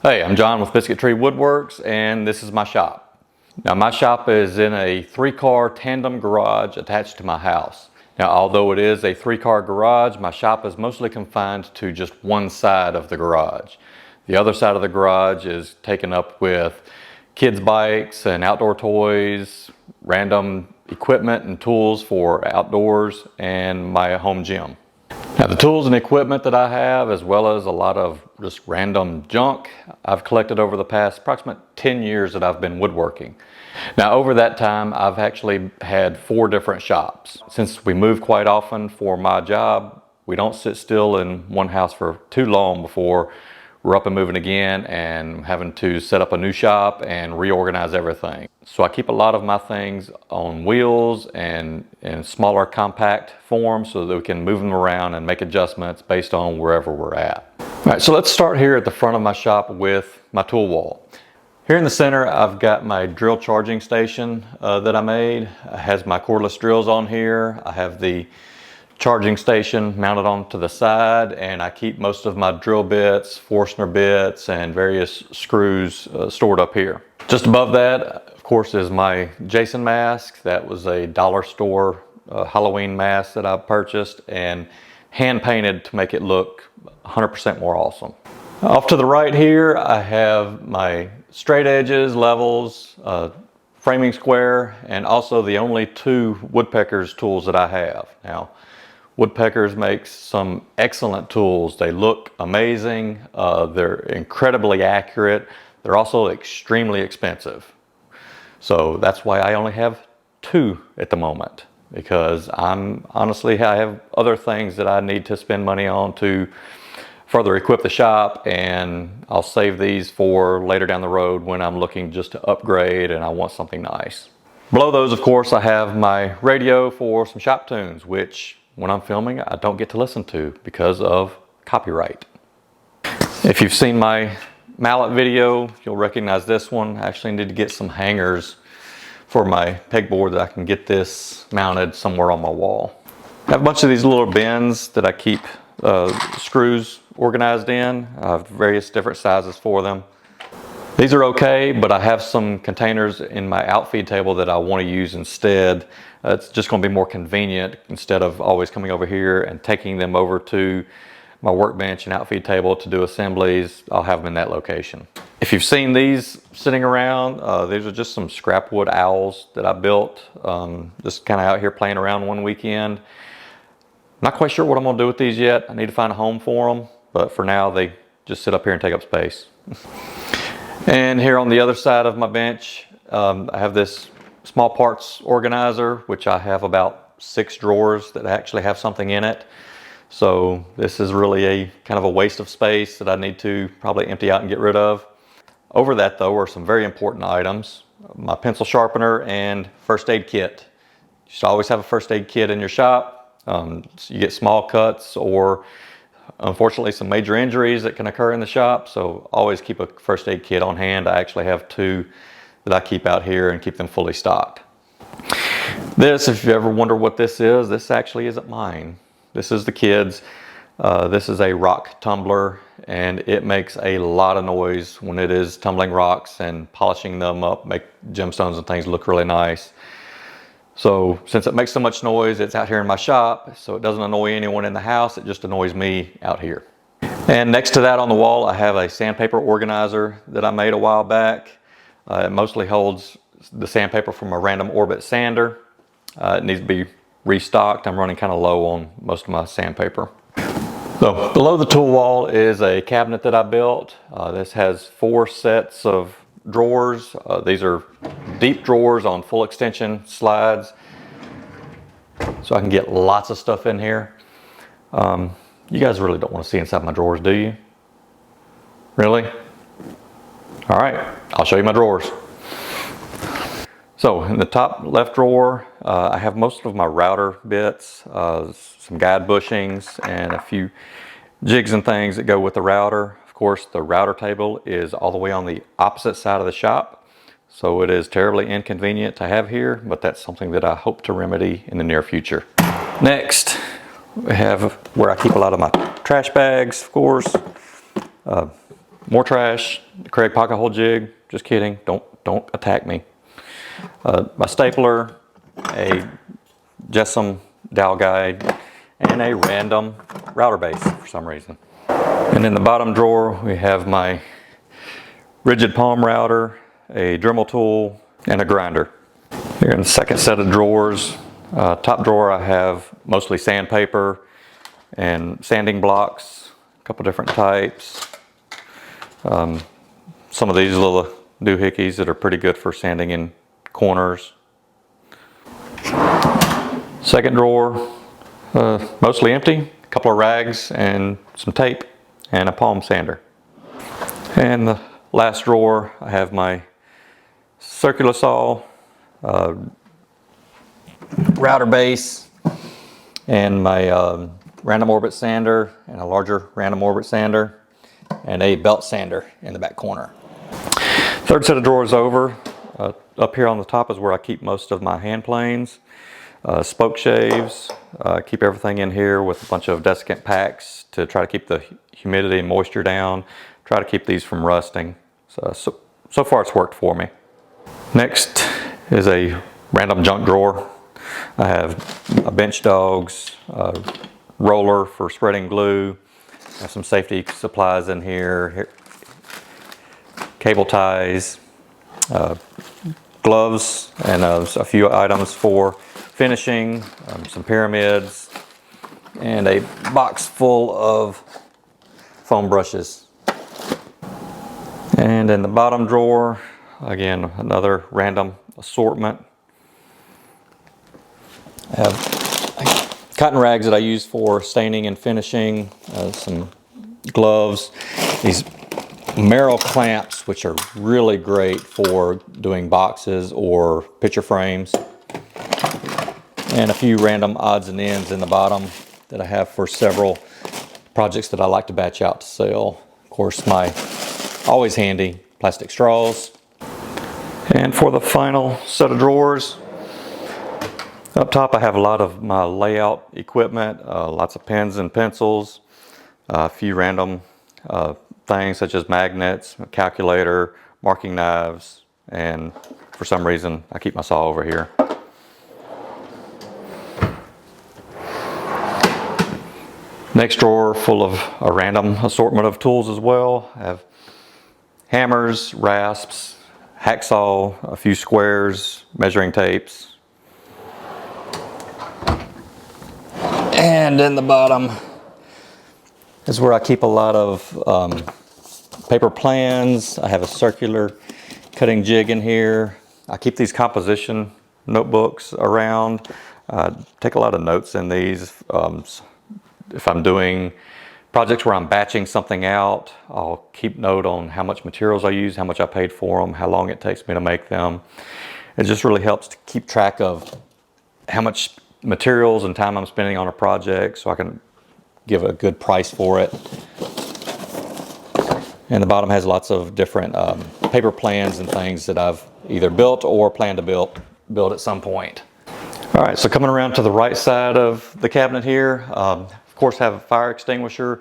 Hey, I'm John with Biscuit Tree Woodworks, and this is my shop. Now, my shop is in a 3-car tandem garage attached to my house. Now, although it is a 3-car garage, my shop is mostly confined to just one side of the garage. The other side of the garage is taken up with kids' bikes and outdoor toys, random equipment and tools for outdoors, and my home gym. Now, the tools and equipment that I have, as well as a lot of just random junk, I've collected over the past approximate 10 years that I've been woodworking. Now, over that time, I've actually had 4 different shops. Since we move quite often for my job, we don't sit still in one house for too long before we're up and moving again and having to set up a new shop and reorganize everything. So I keep a lot of my things on wheels and in smaller compact forms so that we can move them around and make adjustments based on wherever we're at. All right, so let's start here at the front of my shop with my tool wall. Here in the center, I've got my drill charging station that I made. It has my cordless drills on here. I have the charging station mounted onto the side, and I keep most of my drill bits, Forstner bits, and various screws stored up here. Just above that, of course, is my Jason mask. That was a dollar store Halloween mask that I purchased and hand painted to make it look 100% more awesome. Off to the right here, I have my straight edges, levels, framing square, and also the only 2 woodpeckers tools that I have. Now, woodpeckers makes some excellent tools. They look amazing. They're incredibly accurate. They're also extremely expensive. So that's why I only have 2 at the moment, because I have other things that I need to spend money on to further equip the shop, and I'll save these for later down the road when I'm looking just to upgrade and I want something nice. Below those, of course, I have my radio for some shop tunes, which when I'm filming, I don't get to listen to because of copyright. If you've seen my mallet video, you'll recognize this one. I actually need to get some hangers for my pegboard that I can get this mounted somewhere on my wall. I have a bunch of these little bins that I keep screws organized in. I have various different sizes for them. These are okay, but I have some containers in my outfeed table that I want to use instead. It's just going to be more convenient instead of always coming over here and taking them over to my workbench and outfeed table to do assemblies. I'll have them in that location. If you've seen these sitting around, these are just some scrap wood owls that I built. Just kind of out here playing around one weekend. Not quite sure what I'm going to do with these yet. I need to find a home for them, but for now they just sit up here and take up space. And here on the other side of my bench, I have this small parts organizer, which I have about 6 drawers that actually have something in it. So this is really a kind of a waste of space that I need to probably empty out and get rid of. Over that though are some very important items. My pencil sharpener and first aid kit. You should always have a first aid kit in your shop. So you get small cuts or unfortunately some major injuries that can occur in the shop, so always keep a first aid kit on hand. I actually have 2 that I keep out here and keep them fully stocked. This, if you ever wonder what this actually isn't mine. This is the kids'. This is a rock tumbler, and it makes a lot of noise when it is tumbling rocks and polishing them up, make gemstones and things look really nice. So since it makes so much noise, it's out here in my shop, so it doesn't annoy anyone in the house, it just annoys me out here. And next to that on the wall, I have a sandpaper organizer that I made a while back. It mostly holds the sandpaper from a random orbit sander. It needs to be restocked. I'm running kind of low on most of my sandpaper. So below the tool wall is a cabinet that I built. This has 4 sets of drawers. These are deep drawers on full extension slides, so I can get lots of stuff in here. You guys really don't want to see inside my drawers, do you? Really? All right, I'll show you my drawers. So in the top left drawer, I have most of my router bits, some guide bushings, and a few jigs and things that go with the router. Of course, the router table is all the way on the opposite side of the shop, so it is terribly inconvenient to have here, but that's something that I hope to remedy in the near future. Next, we have where I keep a lot of my trash bags, of course. More trash, the Craig pocket hole jig, just kidding, don't attack me. My stapler, a Jessam dowel guide, and a random router base for some reason. And in the bottom drawer, we have my rigid palm router, a Dremel tool, and a grinder. Here in the second set of drawers, top drawer I have mostly sandpaper and sanding blocks, a couple different types. Some of these little doohickeys that are pretty good for sanding in corners. Second drawer, mostly empty, a couple of rags and some tape and a palm sander. And the last drawer, I have my circular saw, router base, and my random orbit sander, and a larger random orbit sander, and a belt sander in the back corner. Third set of drawers over. Up here on the top is where I keep most of my hand planes, spoke shaves, keep everything in here with a bunch of desiccant packs to try to keep the humidity and moisture down, try to keep these from rusting. So far it's worked for me. Next is a random junk drawer. I have a bench dogs, a roller for spreading glue, I have some safety supplies in here, cable ties, gloves, and a few items for finishing, some pyramids, and a box full of foam brushes. And in the bottom drawer, again, another random assortment. I have cotton rags that I use for staining and finishing, some gloves, these Merrill clamps, which are really great for doing boxes or picture frames, and a few random odds and ends in the bottom that I have for several projects that I like to batch out to sell. Of course, my always handy plastic straws. And for the final set of drawers, up top I have a lot of my layout equipment, lots of pens and pencils, a few random things such as magnets, a calculator, marking knives, and for some reason I keep my saw over here. Next drawer full of a random assortment of tools as well. I have hammers, rasps, hacksaw, a few squares, measuring tapes. And in the bottom is where I keep a lot of paper plans. I have a circular cutting jig in here. I keep these composition notebooks around. Take a lot of notes in these. If I'm doing projects where I'm batching something out, I'll keep note on how much materials I use, how much I paid for them, how long it takes me to make them. It just really helps to keep track of how much materials and time I'm spending on a project so I can give a good price for it. And the bottom has lots of different paper plans and things that I've either built or plan to build at some point. All right, so coming around to the right side of the cabinet here, of course have a fire extinguisher.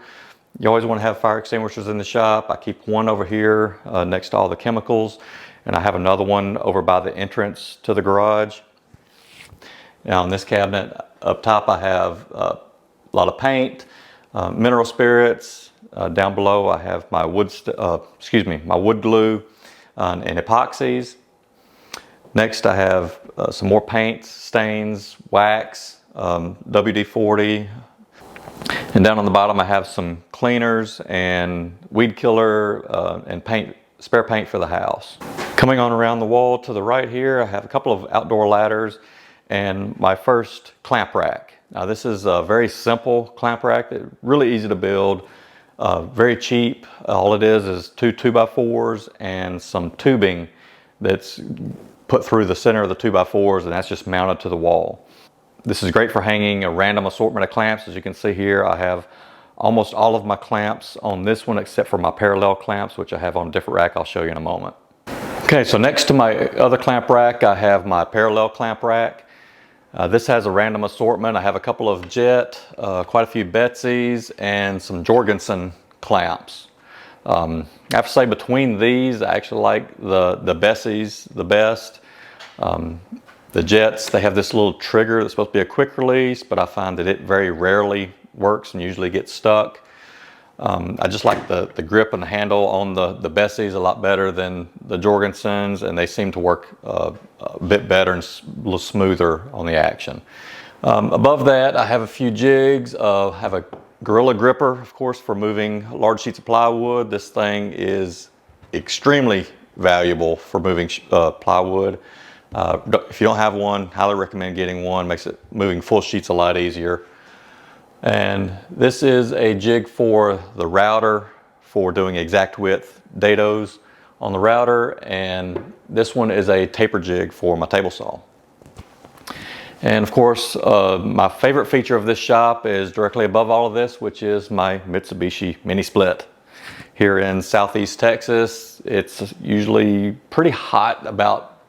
You always want to have fire extinguishers in the shop. I keep one over here next to all the chemicals, and I have another one over by the entrance to the garage. Now in this cabinet up top I have a lot of paint, mineral spirits. Down below I have my wood glue and epoxies. Next I have some more paints, stains, wax, WD-40. And down on the bottom I have some cleaners and weed killer and spare paint for the house. Coming on around the wall to the right here, I have a couple of outdoor ladders and my first clamp rack. Now this is a very simple clamp rack, really easy to build, very cheap. All it is 2 2x4s and some tubing that's put through the center of the 2x4s, and that's just mounted to the wall. This is great for hanging a random assortment of clamps. As you can see here, I have almost all of my clamps on this one except for my parallel clamps, which I have on a different rack I'll show you in a moment. Okay, so next to my other clamp rack, I have my parallel clamp rack. This has a random assortment. I have a couple of Jet, quite a few Betsy's, and some Jorgensen clamps. I have to say between these, I actually like the Bessies the best. The Jets, they have this little trigger that's supposed to be a quick release, but I find that it very rarely works and usually gets stuck. I just like the grip and the handle on the Bessies a lot better than the Jorgensen's, and they seem to work a bit better and a little smoother on the action. Above that, I have a few jigs. I have a Gorilla Gripper, of course, for moving large sheets of plywood. This thing is extremely valuable for moving plywood. If you don't have one, highly recommend getting one. Makes it moving full sheets a lot easier. And this is a jig for the router for doing exact width dados on the router, and this one is a taper jig for my table saw. And of course, my favorite feature of this shop is directly above all of this, which is my Mitsubishi mini split. Here in Southeast Texas, it's usually pretty hot about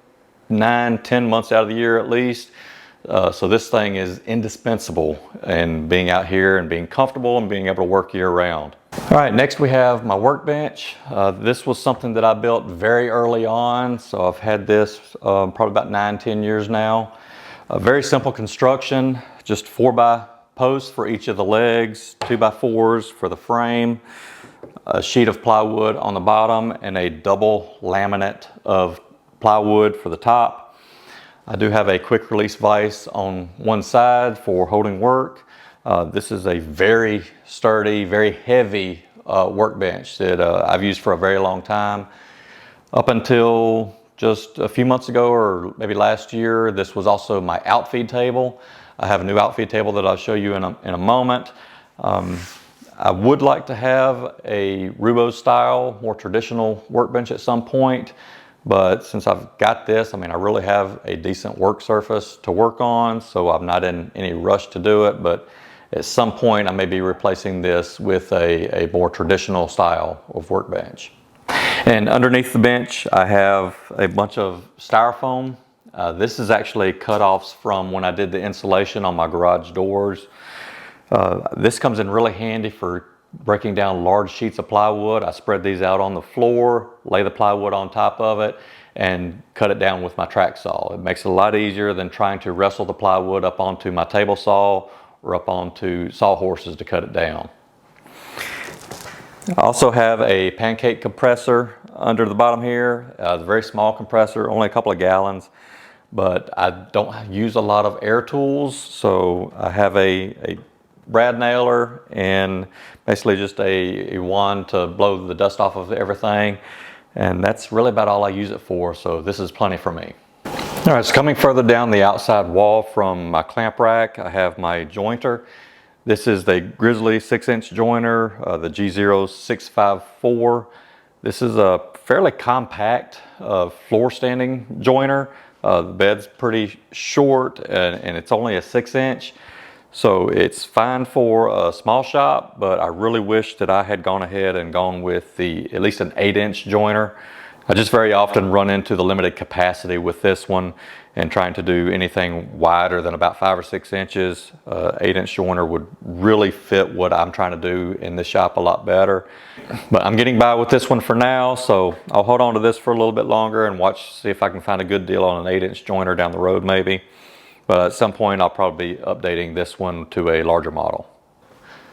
9-10 months out of the year at least. So this thing is indispensable in being out here and being comfortable and being able to work year round. All right, next we have my workbench. This was something that I built very early on, so I've had this probably about 9-10 years now. A very simple construction, just 4x posts for each of the legs, 2x4s for the frame, a sheet of plywood on the bottom, and a double laminate of plywood for the top. I do have a quick release vise on one side for holding work. This is a very sturdy, very heavy workbench that I've used for a very long time. Up until just a few months ago, or maybe last year, this was also my outfeed table. I have a new outfeed table that I'll show you in a moment. I would like to have a Rubo style, more traditional workbench at some point, but since I've got this, I mean, I really have a decent work surface to work on, so I'm not in any rush to do it, but at some point I may be replacing this with a more traditional style of workbench. And underneath the bench, I have a bunch of styrofoam. This is actually cutoffs from when I did the insulation on my garage doors. This comes in really handy for breaking down large sheets of plywood. I spread these out on the floor, lay the plywood on top of it, and cut it down with my track saw. It makes it a lot easier than trying to wrestle the plywood up onto my table saw or up onto sawhorses to cut it down. I also have a pancake compressor under the bottom here. It's a very small compressor, only a couple of gallons, but I don't use a lot of air tools, so I have a brad nailer and basically just a wand to blow the dust off of everything, and that's really about all I use it for, so this is plenty for me. All right, so coming further down the outside wall from my clamp rack, I have my jointer. This is the Grizzly 6-inch joiner, the G0654. This is a fairly compact floor standing joiner. The bed's pretty short and it's only a 6-inch. So it's fine for a small shop, but I really wish that I had gone ahead and gone with at least an 8-inch joiner. I just very often run into the limited capacity with this one, and trying to do anything wider than about 5 or 6 inches. 8-inch joiner would really fit what I'm trying to do in this shop a lot better. But I'm getting by with this one for now, so I'll hold on to this for a little bit longer and see if I can find a good deal on an 8-inch joiner down the road maybe. But at some point I'll probably be updating this one to a larger model.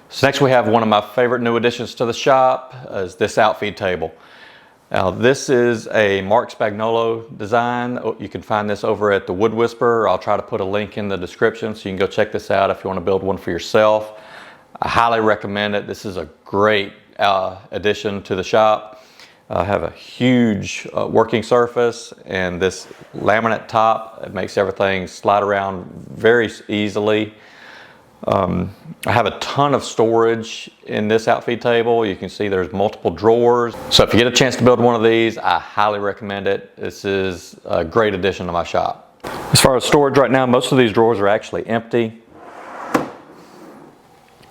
So next we have one of my favorite new additions to the shop, is this outfeed table. Now this is a Mark Spagnolo design. You can find this over at the Wood Whisperer. I'll try to put a link in the description so you can go check this out if you want to build one for yourself. I highly recommend it. This is a great addition to the shop. I have a huge working surface, and this laminate top, it makes everything slide around very easily. I have a ton of storage in this outfeed table. You can see there's multiple drawers. So if you get a chance to build one of these, I highly recommend it. This is a great addition to my shop. As far as storage right now, most of these drawers are actually empty. I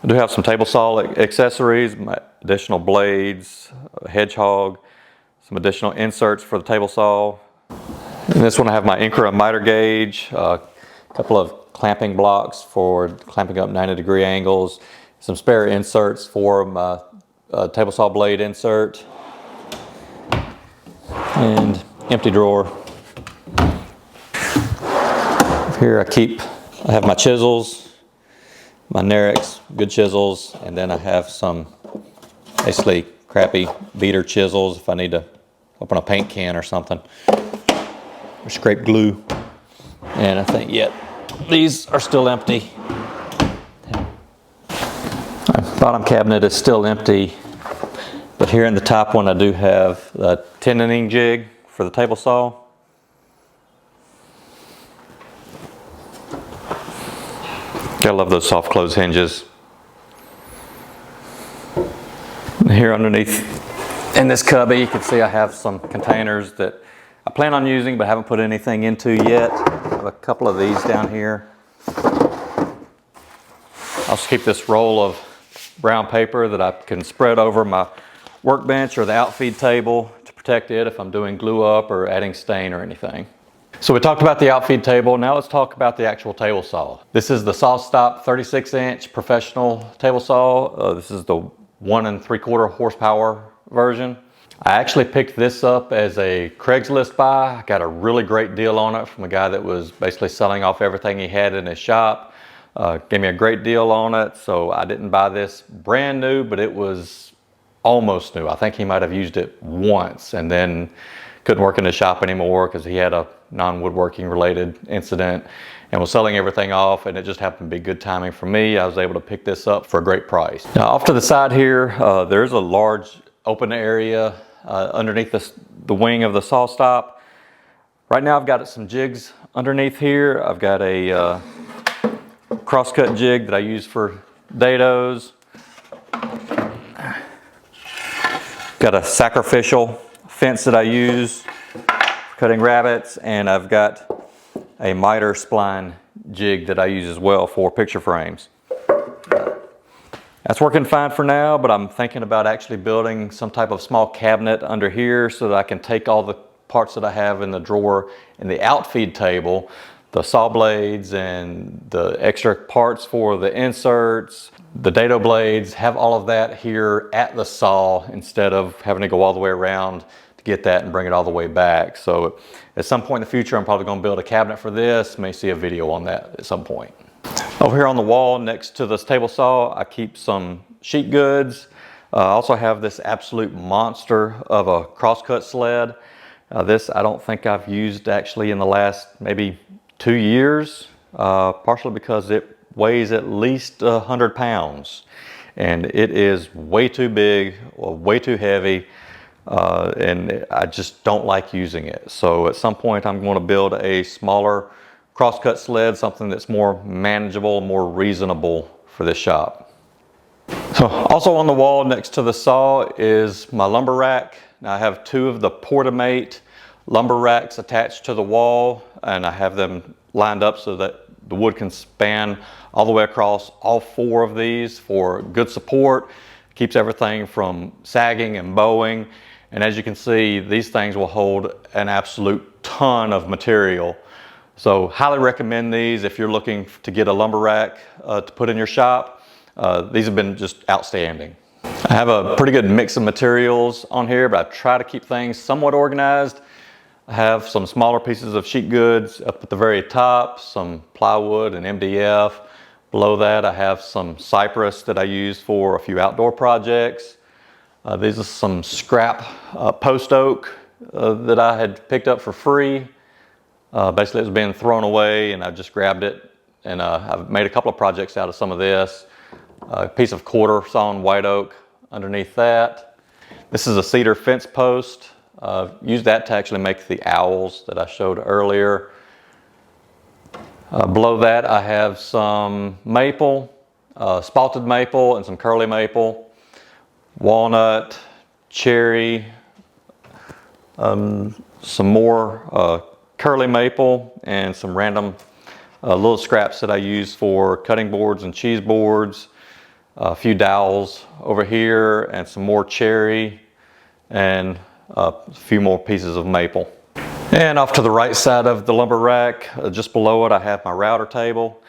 do have some table saw accessories, my additional blades, a hedgehog, some additional inserts for the table saw. In this one I have my Incra miter gauge, a couple of clamping blocks for clamping up 90-degree angles, some spare inserts for my table saw blade insert, and empty drawer. Here I have my chisels, my Nerex good chisels, and then I have some basically crappy beater chisels if I need to open a paint can or something, or scrape glue. And I think, these are still empty. My bottom cabinet is still empty, but here in the top one I do have the tenoning jig for the table saw. Gotta love those soft close hinges. Here underneath in this cubby, you can see I have some containers that I plan on using but haven't put anything into yet. I have a couple of these down here. I'll also keep this roll of brown paper that I can spread over my workbench or the outfeed table to protect it if I'm doing glue up or adding stain or anything. So we talked about the outfeed table. Now let's talk about the actual table saw. This is the SawStop 36-inch professional table saw. This is the 1 3/4 horsepower version. I actually picked this up as a Craigslist buy. I got a really great deal on it from a guy that was basically selling off everything he had in his shop. Gave me a great deal on it, so I didn't buy this brand new, but it was almost new. I think he might have used it once and then couldn't work in his shop anymore because he had a non-woodworking related incident and was selling everything off, and it just happened to be good timing for me. I was able to pick this up for a great price. Now off to the side here, there's a large open area underneath the wing of the SawStop. Right now I've got some jigs underneath here. I've got a crosscut jig that I use for dados. Got a sacrificial fence that I use for cutting rabbits, and I've got a miter spline jig that I use as well for picture frames. That's working fine for now, but I'm thinking about actually building some type of small cabinet under here so that I can take all the parts that I have in the drawer in the outfeed table, the saw blades and the extra parts for the inserts, the dado blades, have all of that here at the saw instead of having to go all the way around to get that and bring it all the way back. So at some point in the future, I'm probably going to build a cabinet for this. May see a video on that at some point. Over here on the wall next to this table saw, I keep some sheet goods. I also have this absolute monster of a crosscut sled. This I don't think I've used actually in the last maybe 2 years, partially because it weighs at least 100 pounds. And it is way too big, or way too heavy, and I just don't like using it. So at some point I'm going to build a smaller crosscut sled, something that's more manageable, more reasonable for this shop. So also on the wall next to the saw is my lumber rack. Now I have 2 of the Portamate lumber racks attached to the wall, and I have them lined up so that the wood can span all the way across all 4 of these for good support. Keeps everything from sagging and bowing. And as you can see, these things will hold an absolute ton of material. So highly recommend these if you're looking to get a lumber rack to put in your shop. These have been just outstanding. I have a pretty good mix of materials on here, but I try to keep things somewhat organized. I have some smaller pieces of sheet goods up at the very top, some plywood and MDF. Below that I have some cypress that I use for a few outdoor projects. These are some scrap post oak that I had picked up for free. Basically it was being thrown away and I just grabbed it, and I've made a couple of projects out of some of this. A piece of quarter sawn white oak underneath that. This is a cedar fence post. Used that to actually make the owls that I showed earlier. Below that I have some maple, spalted maple and some curly maple, walnut, cherry, some more curly maple, and some random little scraps that I use for cutting boards and cheese boards. A few dowels over here, and some more cherry, and a few more pieces of maple. And off to the right side of the lumber rack, just below it, I have my router table.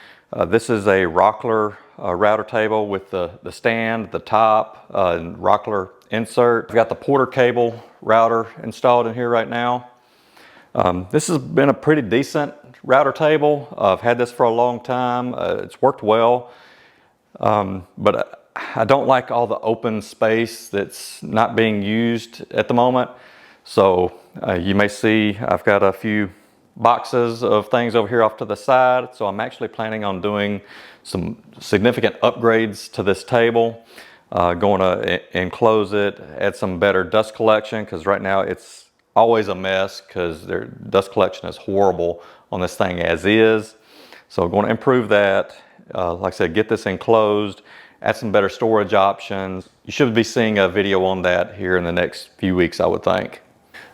This is a Rockler router table with the stand, the top, and rocker insert. I've got the Porter cable router installed in here right now. This has been a pretty decent router table. I've had this for a long time. It's worked well, but I don't like all the open space that's not being used at the moment. So you may see I've got a few boxes of things over here off to the side. So I'm actually planning on doing some significant upgrades to this table. Going to enclose it, add some better dust collection, because right now it's always a mess because their dust collection is horrible on this thing as is. So I'm going to improve that. Like I said, get this enclosed, add some better storage options. You should be seeing a video on that here in the next few weeks, I would think.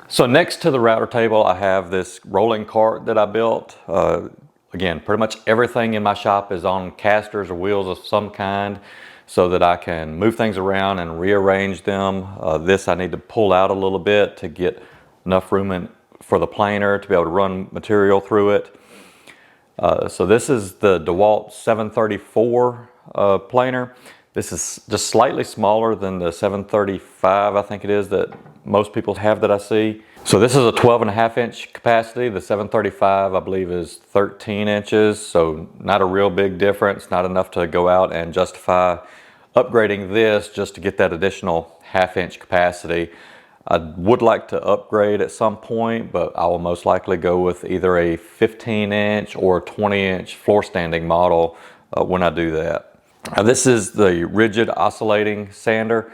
So next to the router table, I have this rolling cart that I built. Again, pretty much everything in my shop is on casters or wheels of some kind, so that I can move things around and rearrange them. This I need to pull out a little bit to get enough room for the planer to be able to run material through it. So this is the DeWalt 734 planer. This is just slightly smaller than the 735, I think it is, that most people have that I see. So this is a 12.5 inch capacity. The 735, I believe, is 13 inches. So not a real big difference, not enough to go out and justify upgrading this just to get that additional 1/2 inch capacity. I would like to upgrade at some point, but I will most likely go with either a 15 inch or 20 inch floor standing model when I do that. Now, this is the rigid oscillating sander.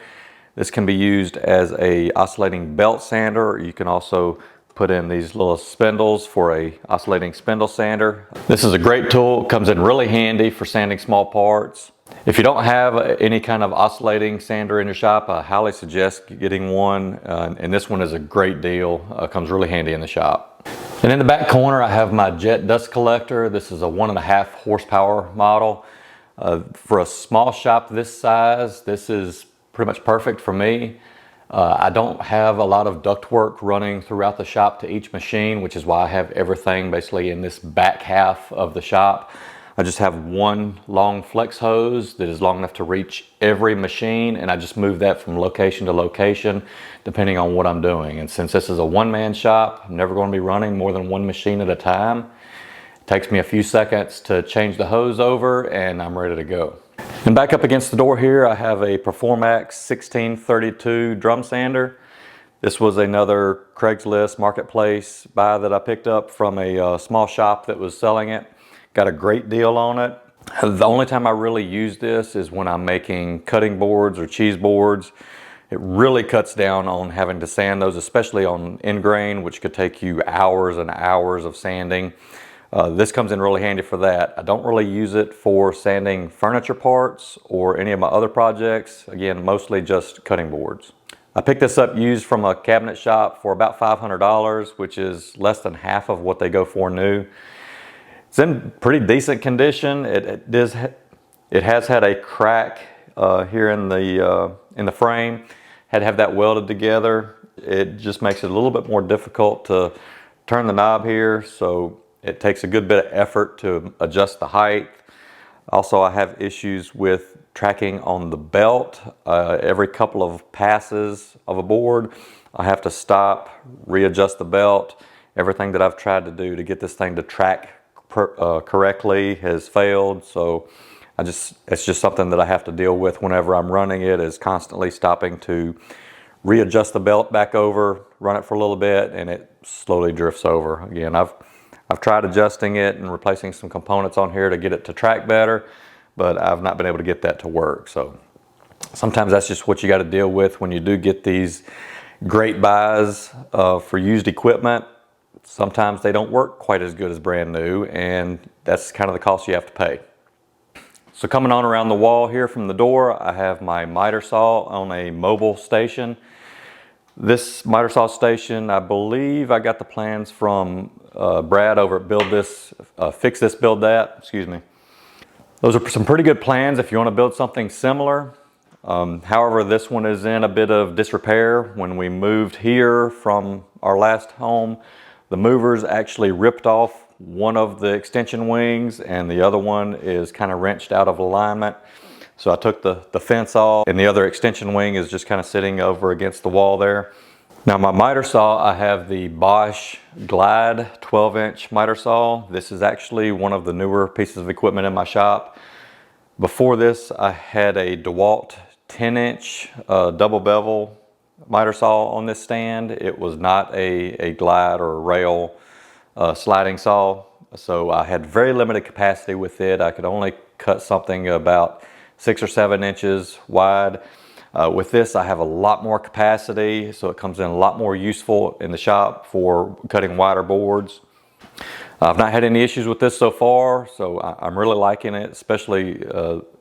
This can be used as a oscillating belt sander. You can also put in these little spindles for a oscillating spindle sander. This is a great tool. It comes in really handy for sanding small parts. If you don't have any kind of oscillating sander in your shop, I highly suggest getting one. And this one is a great deal. Comes really handy in the shop. And in the back corner, I have my jet dust collector. This is a 1.5 horsepower model. For a small shop this size, this is pretty much perfect for me. I don't have a lot of ductwork running throughout the shop to each machine, which is why I have everything basically in this back half of the shop. I just have one long flex hose that is long enough to reach every machine, and I just move that from location to location depending on what I'm doing. And since this is a one-man shop, I'm never going to be running more than one machine at a time. It takes me a few seconds to change the hose over and I'm ready to go. And back up against the door here, I have a Performax 1632 drum sander. This was another Craigslist marketplace buy that I picked up from a small shop that was selling it. Got a great deal on it. The only time I really use this is when I'm making cutting boards or cheese boards. It really cuts down on having to sand those, especially on end grain, which could take you hours and hours of sanding. This comes in really handy for that. I don't really use it for sanding furniture parts or any of my other projects. Again, mostly just cutting boards. I picked this up used from a cabinet shop for about $500, which is less than half of what they go for new. It's in pretty decent condition. It has had a crack here in the frame. Had to have that welded together. It just makes it a little bit more difficult to turn the knob here, so it takes a good bit of effort to adjust the height. Also, I have issues with tracking on the belt. Every couple of passes of a board, I have to stop, readjust the belt. Everything that I've tried to do to get this thing to track correctly has failed, so it's just something that I have to deal with whenever I'm running it, is constantly stopping to readjust the belt back over, run it for a little bit, and it slowly drifts over. Again, I've tried adjusting it and replacing some components on here to get it to track better, but I've not been able to get that to work. So sometimes that's just what you got to deal with when you do get these great buys for used equipment. Sometimes they don't work quite as good as brand new, and that's kind of the cost you have to pay. So coming on around the wall here from the door, I have my miter saw on a mobile station. This miter saw station, I believe I got the plans from Brad over at Fix This, Build That, excuse me. Those are some pretty good plans if you want to build something similar. However, this one is in a bit of disrepair. When we moved here from our last home, the movers actually ripped off one of the extension wings and the other one is kind of wrenched out of alignment. So I took the fence off and the other extension wing is just kind of sitting over against the wall there. Now my miter saw, I have the Bosch Glide 12-inch miter saw. This is actually one of the newer pieces of equipment in my shop. Before this, I had a DeWalt 10-inch double bevel miter saw on this stand. It was not a Glide or a rail sliding saw. So I had very limited capacity with it. I could only cut something about 6 or 7 inches wide. With this, I have a lot more capacity, so it comes in a lot more useful in the shop for cutting wider boards. I've not had any issues with this so far, so I'm really liking it, especially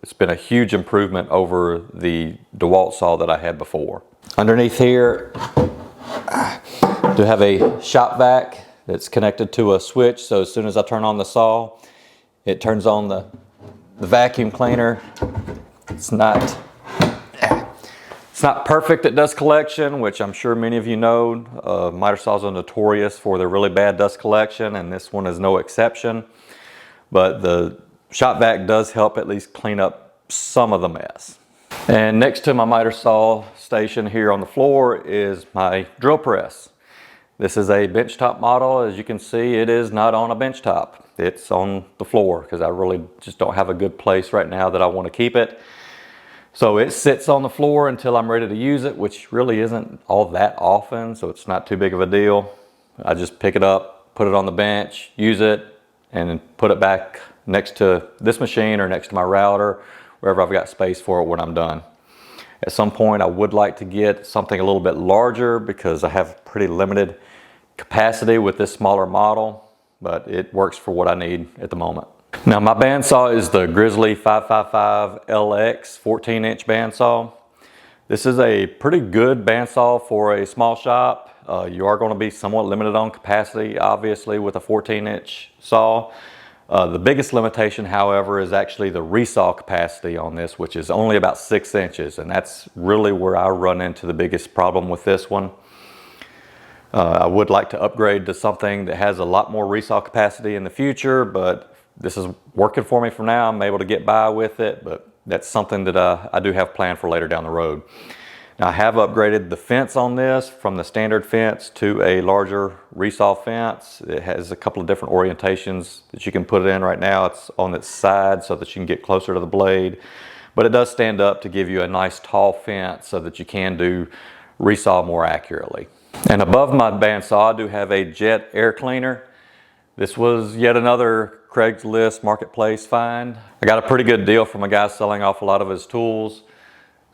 it's been a huge improvement over the DeWalt saw that I had before. Underneath here, I do have a Shop Vac that's connected to a switch, so as soon as I turn on the saw, it turns on the vacuum cleaner. It's not perfect at dust collection, which I'm sure many of you know. Miter saws are notorious for their really bad dust collection, and this one is no exception. But the Shop Vac does help at least clean up some of the mess. And next to my miter saw station here on the floor is my drill press. This is a benchtop model. As you can see, it is not on a benchtop. It's on the floor because I really just don't have a good place right now that I want to keep it. So it sits on the floor until I'm ready to use it, which really isn't all that often, so it's not too big of a deal. I just pick it up, put it on the bench, use it, and then put it back next to this machine or next to my router, wherever I've got space for it when I'm done. At some point, I would like to get something a little bit larger because I have pretty limited capacity with this smaller model, but it works for what I need at the moment. Now my bandsaw is the Grizzly 555 LX 14-inch bandsaw. This is a pretty good bandsaw for a small shop. You are going to be somewhat limited on capacity, obviously, with a 14-inch saw. The biggest limitation, however, is actually the resaw capacity on this, which is only about 6 inches, and that's really where I run into the biggest problem with this one. I would like to upgrade to something that has a lot more resaw capacity in the future, but this is working for me for now. I'm able to get by with it, but that's something that I do have planned for later down the road. Now I have upgraded the fence on this from the standard fence to a larger resaw fence. It has a couple of different orientations that you can put it in. Right now it's on its side so that you can get closer to the blade, but it does stand up to give you a nice tall fence so that you can do resaw more accurately. And above my bandsaw I do have a jet air cleaner. This was yet another Craigslist marketplace find. I got a pretty good deal from a guy selling off a lot of his tools.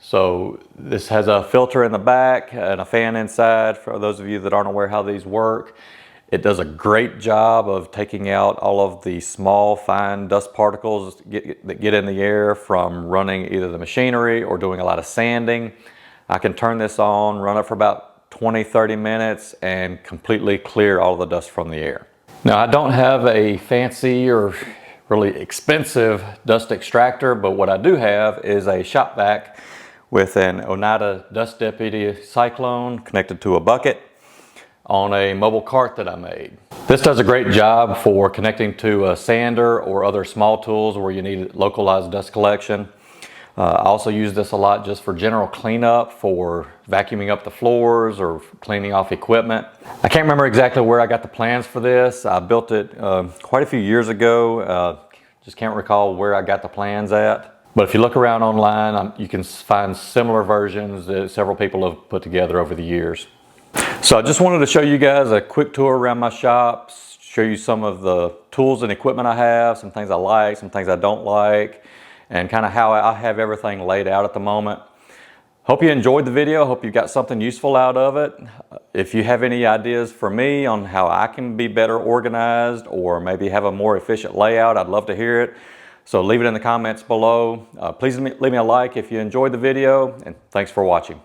So this has a filter in the back and a fan inside for those of you that aren't aware how these work. It does a great job of taking out all of the small fine dust particles that get in the air from running either the machinery or doing a lot of sanding. I can turn this on, run it for about 20-30 minutes and completely clear all of the dust from the air. Now I don't have a fancy or really expensive dust extractor, but what I do have is a Shop Vac with an Oneida Dust Deputy Cyclone connected to a bucket on a mobile cart that I made. This does a great job for connecting to a sander or other small tools where you need localized dust collection. I also use this a lot just for general cleanup, for vacuuming up the floors or cleaning off equipment. I can't remember exactly where I got the plans for this. I built it quite a few years ago. Just can't recall where I got the plans at. But if you look around online, you can find similar versions that several people have put together over the years. So I just wanted to show you guys a quick tour around my shop, show you some of the tools and equipment I have, some things I like, some things I don't like, and kind of how I have everything laid out at the moment. Hope you enjoyed the video. Hope you got something useful out of it. If you have any ideas for me on how I can be better organized or maybe have a more efficient layout, I'd love to hear it. So leave it in the comments below. Please leave me a like if you enjoyed the video, and thanks for watching.